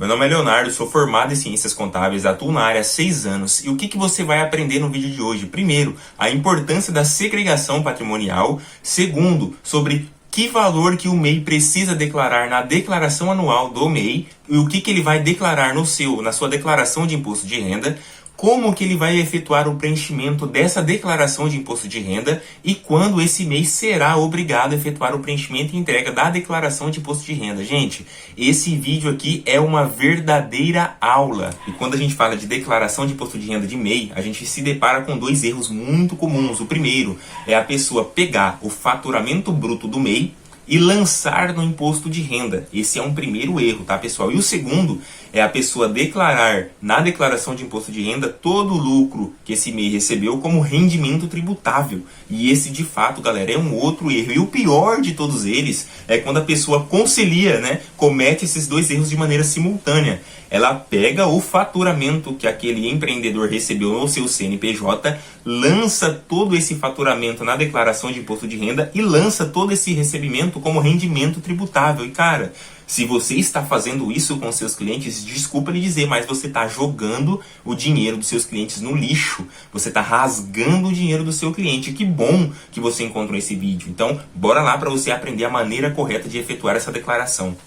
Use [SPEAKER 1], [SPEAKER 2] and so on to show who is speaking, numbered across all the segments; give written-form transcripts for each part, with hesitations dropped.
[SPEAKER 1] Meu nome é Leonardo, sou formado em Ciências Contábeis, atuo na área há 6 anos. E o que você vai aprender no vídeo de hoje? Primeiro, a importância da segregação patrimonial. Segundo, sobre que valor que o MEI precisa declarar na declaração anual do MEI e o que ele vai declarar na sua declaração de imposto de renda. Como que ele vai efetuar o preenchimento dessa declaração de imposto de renda e quando esse mês será obrigado a efetuar o preenchimento e entrega da declaração de imposto de renda. Gente, esse vídeo aqui é uma verdadeira aula. E quando a gente fala de declaração de imposto de renda de MEI, a gente se depara com 2 erros muito comuns. O primeiro é a pessoa pegar o faturamento bruto do MEI e lançar no imposto de renda. Esse é um primeiro erro, tá, pessoal? E o segundo é a pessoa declarar na declaração de imposto de renda todo o lucro que esse MEI recebeu como rendimento tributável. E esse, de fato, galera, é um outro erro. E o pior de todos eles é quando a pessoa concilia, comete esses 2 erros de maneira simultânea. Ela pega o faturamento que aquele empreendedor recebeu no seu CNPJ, lança todo esse faturamento na declaração de imposto de renda e lança todo esse recebimento como rendimento tributável. E cara, se você está fazendo isso com seus clientes, desculpa lhe dizer, mas você está jogando o dinheiro dos seus clientes no lixo. Você está rasgando o dinheiro do seu cliente. Que bom que você encontrou esse vídeo. Então, bora lá para você aprender a maneira correta de efetuar essa declaração.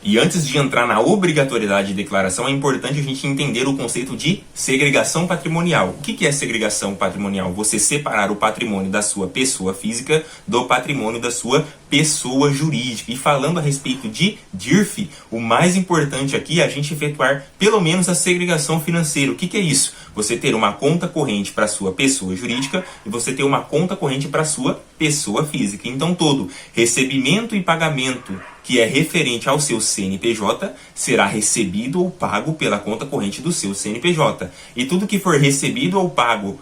[SPEAKER 1] E antes de entrar na obrigatoriedade de declaração, é importante a gente entender o conceito de segregação patrimonial. O que é segregação patrimonial? Você separar o patrimônio da sua pessoa física do patrimônio da sua pessoa jurídica. E falando a respeito de DIRF, o mais importante aqui é a gente efetuar pelo menos a segregação financeira. O que é isso? Você ter uma conta corrente para a sua pessoa jurídica e você ter uma conta corrente para a sua pessoa física. Então todo recebimento e pagamento que é referente ao seu CNPJ será recebido ou pago pela conta corrente do seu CNPJ. E tudo que for recebido ou pago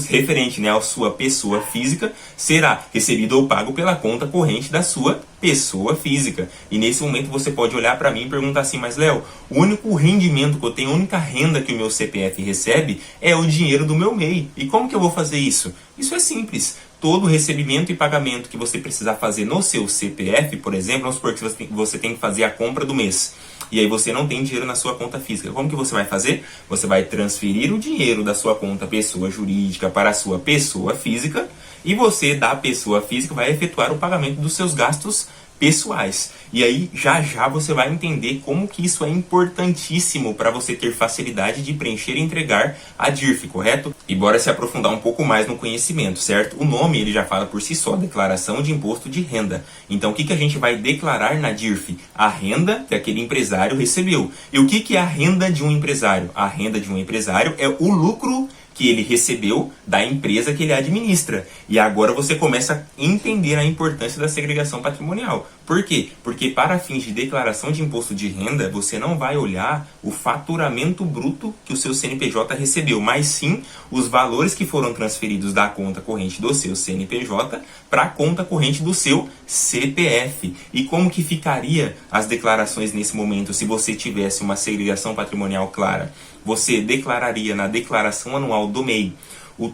[SPEAKER 1] referente à sua pessoa física será recebido ou pago pela conta corrente da sua pessoa física. E nesse momento você pode olhar para mim e perguntar assim, mas Léo, o único rendimento que eu tenho, a única renda que o meu CPF recebe é o dinheiro do meu MEI. E como que eu vou fazer isso? Isso é simples. Todo recebimento e pagamento que você precisar fazer no seu CPF, por exemplo, vamos supor que você tem que fazer a compra do mês. E aí você não tem dinheiro na sua conta física. Como que você vai fazer? Você vai transferir o dinheiro da sua conta pessoa jurídica para a sua pessoa física e você, da pessoa física, vai efetuar o pagamento dos seus gastos pessoais. E aí, já você vai entender como que isso é importantíssimo para você ter facilidade de preencher e entregar a DIRF, correto? E bora se aprofundar um pouco mais no conhecimento, certo? O nome, ele já fala por si só, Declaração de Imposto de Renda. Então, o que a gente vai declarar na DIRF? A renda que aquele empresário recebeu. E o que é a renda de um empresário? A renda de um empresário é o lucro que ele recebeu da empresa que ele administra. E agora você começa a entender a importância da segregação patrimonial. Por quê? Porque para fins de declaração de imposto de renda, você não vai olhar o faturamento bruto que o seu CNPJ recebeu, mas sim os valores que foram transferidos da conta corrente do seu CNPJ para a conta corrente do seu CPF. E como que ficaria as declarações nesse momento se você tivesse uma segregação patrimonial clara? Você declararia na declaração anual do MEI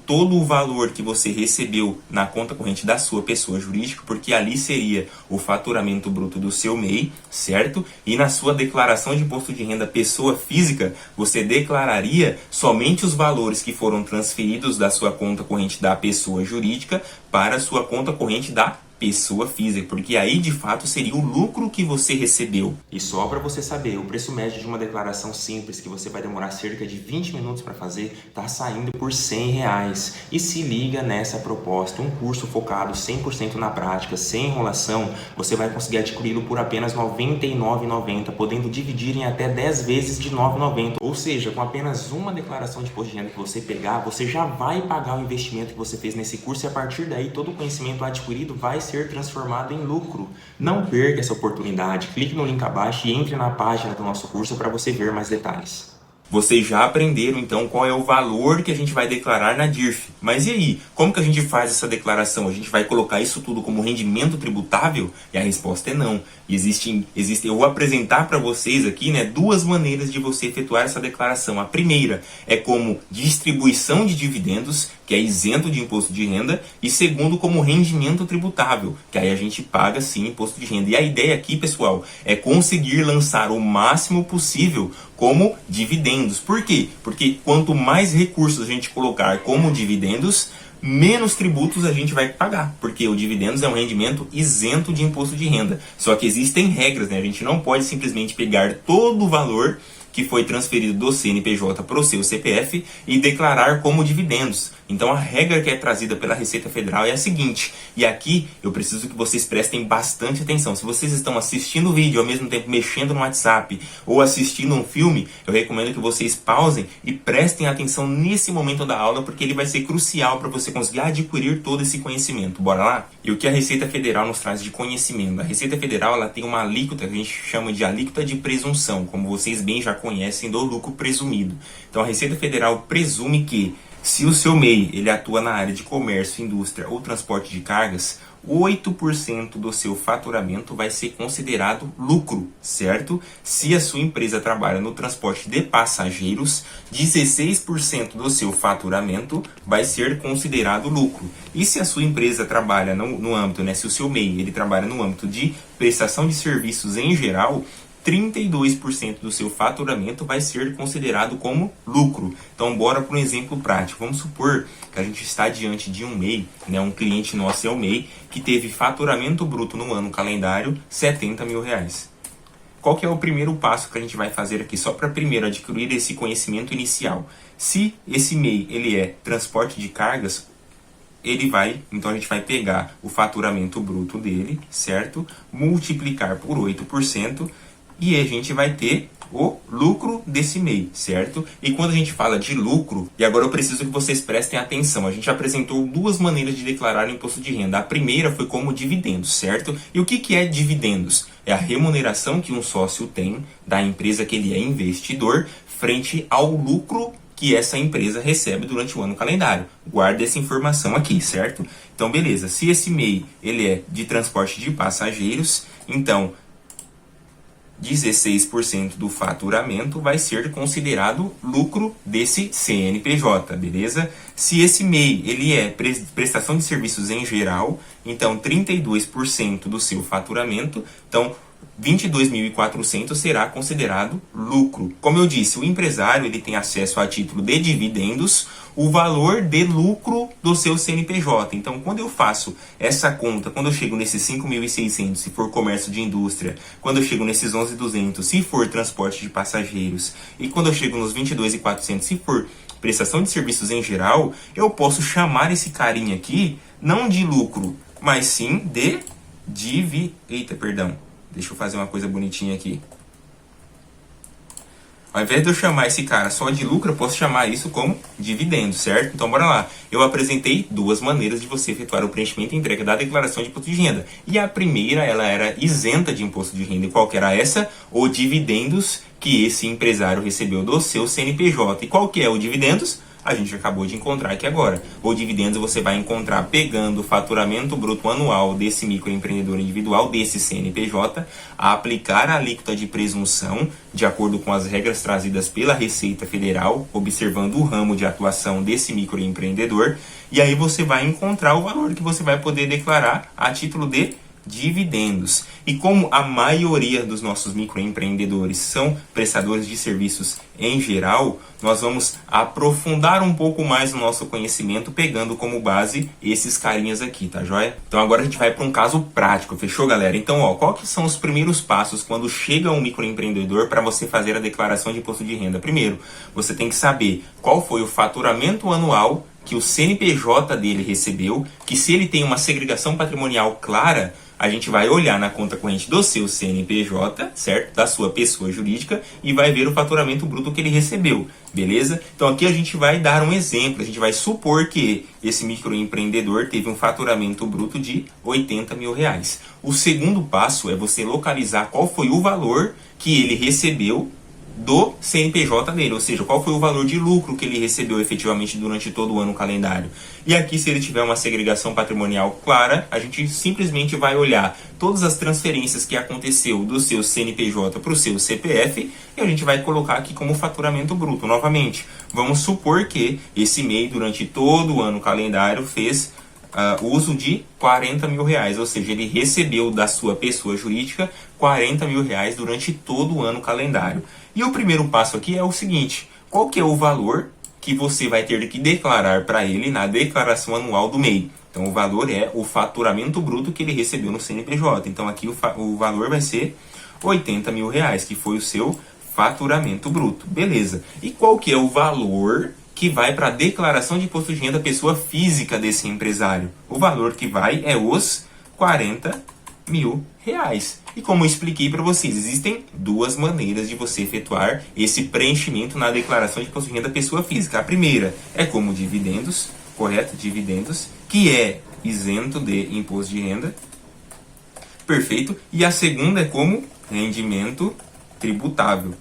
[SPEAKER 1] todo o valor que você recebeu na conta corrente da sua pessoa jurídica, porque ali seria o faturamento bruto do seu MEI, certo? E na sua declaração de imposto de renda pessoa física, você declararia somente os valores que foram transferidos da sua conta corrente da pessoa jurídica para a sua conta corrente da pessoa física, porque aí de fato seria o lucro que você recebeu. E só para você saber, o preço médio de uma declaração simples, que você vai demorar cerca de 20 minutos para fazer, tá saindo por R$100. E se liga nessa proposta, um curso focado 100% na prática, sem enrolação, você vai conseguir adquiri-lo por apenas R$ 99,90, podendo dividir em até 10 vezes de R$ 9,90. Ou seja, com apenas uma declaração de imposto de renda que você pegar, você já vai pagar o investimento que você fez nesse curso e a partir daí todo o conhecimento adquirido vai ser transformado em lucro. Não perca essa oportunidade, clique no link abaixo e entre na página do nosso curso para você ver mais detalhes. Vocês já aprenderam então qual é o valor que a gente vai declarar na DIRF. Mas e aí? Como que a gente faz essa declaração? A gente vai colocar isso tudo como rendimento tributável? E a resposta é não. Eu vou apresentar para vocês aqui 2 maneiras de você efetuar essa declaração. A primeira é como distribuição de dividendos que é isento de imposto de renda, e segundo como rendimento tributável, que aí a gente paga sim imposto de renda. E a ideia aqui, pessoal, é conseguir lançar o máximo possível como dividendos. Por quê? Porque quanto mais recursos a gente colocar como dividendos, menos tributos a gente vai pagar, porque o dividendos é um rendimento isento de imposto de renda. Só que existem regras, né? A gente não pode simplesmente pegar todo o valor que foi transferido do CNPJ para o seu CPF e declarar como dividendos. Então a regra que é trazida pela Receita Federal é a seguinte, e aqui eu preciso que vocês prestem bastante atenção. Se vocês estão assistindo o vídeo ao mesmo tempo mexendo no WhatsApp ou assistindo um filme, eu recomendo que vocês pausem e prestem atenção nesse momento da aula, porque ele vai ser crucial para você conseguir adquirir todo esse conhecimento. Bora lá? E o que a Receita Federal nos traz de conhecimento? A Receita Federal ela tem uma alíquota que a gente chama de alíquota de presunção, como vocês bem já conhecem do lucro presumido. Então a Receita Federal presume que se o seu MEI ele atua na área de comércio, indústria ou transporte de cargas, 8% do seu faturamento vai ser considerado lucro, certo? Se a sua empresa trabalha no transporte de passageiros, 16% do seu faturamento vai ser considerado lucro. E se a sua empresa trabalha no âmbito, né, se o seu MEI ele trabalha no âmbito de prestação de serviços em geral, 32% do seu faturamento vai ser considerado como lucro. Então, bora para um exemplo prático. Vamos supor que a gente está diante de um MEI, né? Um cliente nosso é o MEI, que teve faturamento bruto no ano calendário 70 mil reais. Qual que é o primeiro passo que a gente vai fazer aqui? Só para primeiro adquirir esse conhecimento inicial. Se esse MEI ele é transporte de cargas, então a gente vai pegar o faturamento bruto dele, certo? Multiplicar por 8%, e a gente vai ter o lucro desse MEI, certo? E quando a gente fala de lucro, e agora eu preciso que vocês prestem atenção, a gente apresentou duas maneiras de declarar o imposto de renda. A primeira foi como dividendos, certo? E o que é dividendos? É a remuneração que um sócio tem da empresa que ele é investidor frente ao lucro que essa empresa recebe durante o ano calendário. Guarda essa informação aqui, certo? Então, beleza. Se esse MEI ele é de transporte de passageiros, então 16% do faturamento vai ser considerado lucro desse CNPJ, beleza? Se esse MEI ele é prestação de serviços em geral, então 32% do seu faturamento, então 22.400 será considerado lucro. Como eu disse, o empresário ele tem acesso a título de dividendos, o valor de lucro do seu CNPJ. Então, quando eu faço essa conta, quando eu chego nesses 5.600, se for comércio de indústria, quando eu chego nesses 11.200, se for transporte de passageiros, e quando eu chego nos 22.400, se for prestação de serviços em geral, eu posso chamar esse carinha aqui, não de lucro, mas sim de Deixa eu fazer uma coisa bonitinha aqui. Ao invés de eu chamar esse cara só de lucro, eu posso chamar isso como dividendo, certo? Então, bora lá. Eu apresentei duas maneiras de você efetuar o preenchimento e entrega da declaração de imposto de renda. E a primeira, ela era isenta de imposto de renda. E qual que era essa? O dividendos que esse empresário recebeu do seu CNPJ. E qual que é o dividendos? A gente acabou de encontrar aqui agora. O dividendos você vai encontrar pegando o faturamento bruto anual desse microempreendedor individual, desse CNPJ, a aplicar a alíquota de presunção, de acordo com as regras trazidas pela Receita Federal, observando o ramo de atuação desse microempreendedor, e aí você vai encontrar o valor que você vai poder declarar a título de dividendos. E como a maioria dos nossos microempreendedores são prestadores de serviços em geral, nós vamos aprofundar um pouco mais o nosso conhecimento pegando como base esses carinhas aqui, tá joia? Então agora a gente vai para um caso prático, fechou, galera? Então, qual que são os primeiros passos quando chega um microempreendedor para você fazer a declaração de imposto de renda? Primeiro, você tem que saber qual foi o faturamento anual que o CNPJ dele recebeu, que se ele tem uma segregação patrimonial clara, a gente vai olhar na conta corrente do seu CNPJ, certo? Da sua pessoa jurídica, e vai ver o faturamento bruto que ele recebeu, beleza? Então aqui a gente vai dar um exemplo, a gente vai supor que esse microempreendedor teve um faturamento bruto de 80 mil reais. O segundo passo é você localizar qual foi o valor que ele recebeu do CNPJ dele, ou seja, qual foi o valor de lucro que ele recebeu efetivamente durante todo o ano calendário. E aqui, se ele tiver uma segregação patrimonial clara, a gente simplesmente vai olhar todas as transferências que aconteceu do seu CNPJ para o seu CPF e a gente vai colocar aqui como faturamento bruto. Novamente, vamos supor que esse MEI, durante todo o ano calendário, fez uso de 40 mil reais, ou seja, ele recebeu da sua pessoa jurídica 40 mil reais durante todo o ano calendário. E o primeiro passo aqui é o seguinte: qual que é o valor que você vai ter que declarar para ele na declaração anual do MEI? Então o valor é o faturamento bruto que ele recebeu no CNPJ. Então aqui o valor vai ser 80 mil reais, que foi o seu faturamento bruto. Beleza. E qual que é o valor que vai para a declaração de imposto de renda pessoa física desse empresário? O valor que vai é os 40 mil reais. E como eu expliquei para vocês, existem duas maneiras de você efetuar esse preenchimento na declaração de imposto de renda pessoa física. A primeira é como dividendos, correto? Dividendos, que é isento de imposto de renda. Perfeito. E a segunda é como rendimento tributável.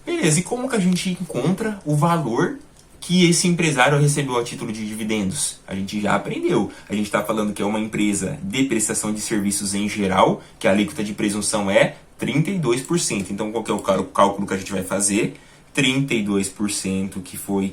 [SPEAKER 1] Beleza, e como que a gente encontra o valor que esse empresário recebeu a título de dividendos? A gente já aprendeu. A gente está falando que é uma empresa de prestação de serviços em geral, que a alíquota de presunção é 32%. Então, qual que é o cálculo que a gente vai fazer? 32%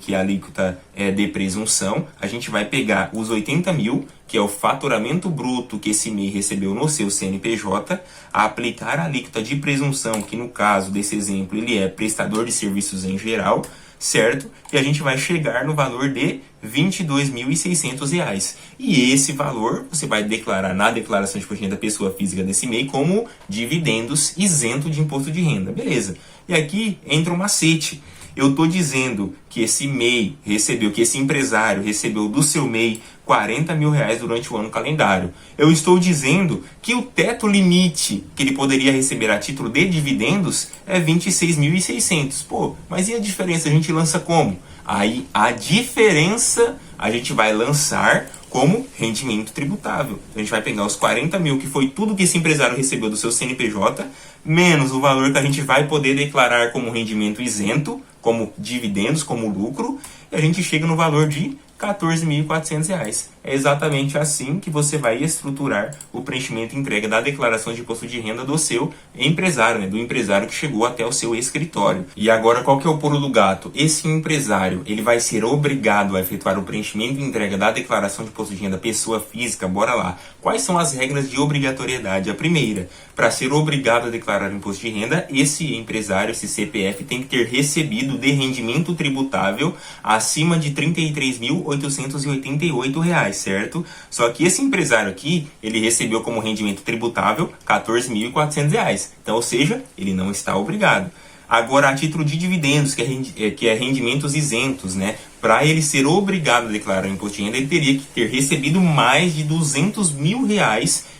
[SPEAKER 1] que a alíquota é de presunção. A gente vai pegar os 80 mil, que é o faturamento bruto que esse MEI recebeu no seu CNPJ, aplicar a alíquota de presunção, que no caso desse exemplo ele é prestador de serviços em geral, certo? E a gente vai chegar no valor de R$ 22.600. E esse valor você vai declarar na declaração de imposto de renda da pessoa física desse MEI como dividendos isento de imposto de renda. Beleza. E aqui entra um macete. Eu estou dizendo que esse MEI recebeu, que esse empresário recebeu do seu MEI 40 mil reais durante o ano calendário. Eu estou dizendo que o teto limite que ele poderia receber a título de dividendos é 26.600. Pô, mas e a diferença a gente lança como? Aí a diferença a gente vai lançar como rendimento tributável. A gente vai pegar os 40 mil, que foi tudo que esse empresário recebeu do seu CNPJ, menos o valor que a gente vai poder declarar como rendimento isento, como dividendos, como lucro, e a gente chega no valor de R$ 14.400. É exatamente assim que você vai estruturar o preenchimento e entrega da declaração de imposto de renda do seu empresário, né? Do empresário que chegou até o seu escritório. E agora, qual que é o pulo do gato? Esse empresário, ele vai ser obrigado a efetuar o preenchimento e entrega da declaração de imposto de renda pessoa física. Bora lá. Quais são as regras de obrigatoriedade? A primeira, para ser obrigado a declarar o imposto de renda, esse empresário, esse CPF, tem que ter recebido de rendimento tributável acima de R$ 33.888, certo? Só que esse empresário aqui, ele recebeu como rendimento tributável R$ 14.400. Então, ou seja, ele não está obrigado. Agora, a título de dividendos, que é rendimentos isentos, né? Para ele ser obrigado a declarar o imposto de renda, ele teria que ter recebido mais de R$ 200 mil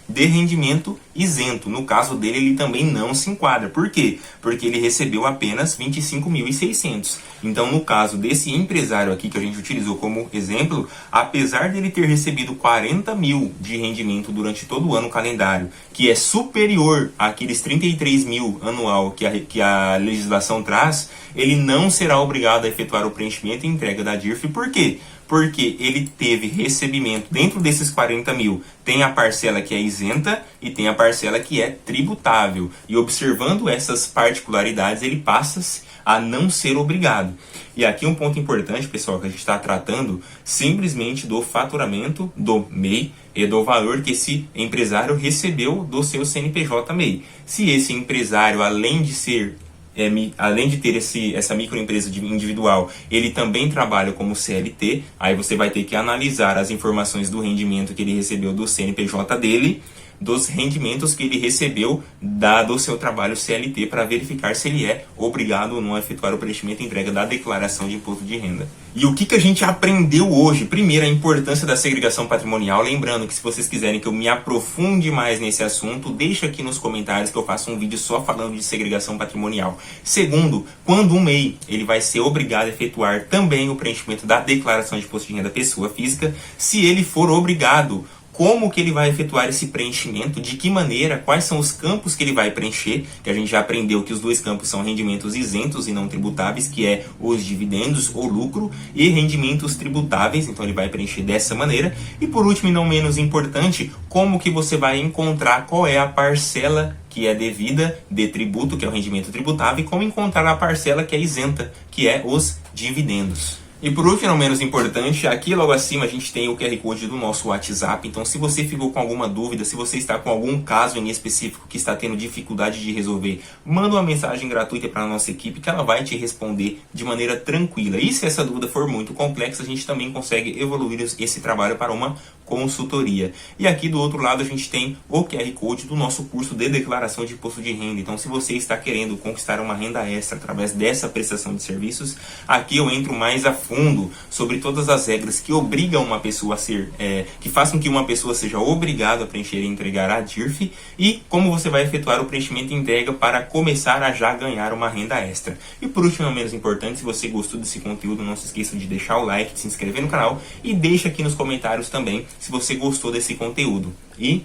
[SPEAKER 1] de rendimento isento. No caso dele, ele também não se enquadra. Por quê? Porque ele recebeu apenas R$ 25.600. Então, no caso desse empresário aqui, que a gente utilizou como exemplo, apesar dele ter recebido 40 mil de rendimento durante todo o ano calendário, que é superior àqueles 33 mil anual que a legislação traz, ele não será obrigado a efetuar o preenchimento e entrega da DIRF. Por quê? Porque ele teve recebimento dentro desses 40 mil, tem a parcela que é isenta e tem a parcela que é tributável. E observando essas particularidades, ele passa a não ser obrigado. E aqui um ponto importante, pessoal, que a gente está tratando simplesmente do faturamento do MEI e do valor que esse empresário recebeu do seu CNPJ MEI. Se esse empresário, além de ter essa microempresa individual, ele também trabalha como CLT, aí você vai ter que analisar as informações do rendimento que ele recebeu do CNPJ dele, dos rendimentos que ele recebeu do seu trabalho CLT, para verificar se ele é obrigado ou não a efetuar o preenchimento e entrega da declaração de imposto de renda. E o que a gente aprendeu hoje? Primeiro, a importância da segregação patrimonial. Lembrando que se vocês quiserem que eu me aprofunde mais nesse assunto, deixa aqui nos comentários que eu faço um vídeo só falando de segregação patrimonial. Segundo, quando um MEI ele vai ser obrigado a efetuar também o preenchimento da declaração de imposto de renda pessoa física, se ele for obrigado, como que ele vai efetuar esse preenchimento, de que maneira, quais são os campos que ele vai preencher, que a gente já aprendeu que os dois campos são rendimentos isentos e não tributáveis, que é os dividendos ou lucro, e rendimentos tributáveis, então ele vai preencher dessa maneira. E por último e não menos importante, como que você vai encontrar qual é a parcela que é devida de tributo, que é o rendimento tributável, e como encontrar a parcela que é isenta, que é os dividendos. E por último, não menos importante, aqui logo acima a gente tem o QR Code do nosso WhatsApp. Então, se você ficou com alguma dúvida, se você está com algum caso em específico que está tendo dificuldade de resolver, manda uma mensagem gratuita para a nossa equipe que ela vai te responder de maneira tranquila. E se essa dúvida for muito complexa, a gente também consegue evoluir esse trabalho para uma consultoria. E aqui do outro lado a gente tem o QR Code do nosso curso de declaração de imposto de renda. Então, se você está querendo conquistar uma renda extra através dessa prestação de serviços, aqui eu entro mais a fundo sobre todas as regras que obrigam uma pessoa a ser, que façam que uma pessoa seja obrigada a preencher e entregar a DIRF, e como você vai efetuar o preenchimento e entrega para começar a já ganhar uma renda extra. E por último, não menos importante, se você gostou desse conteúdo, não se esqueça de deixar o like, de se inscrever no canal e deixa aqui nos comentários também se você gostou desse conteúdo. E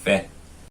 [SPEAKER 1] fé!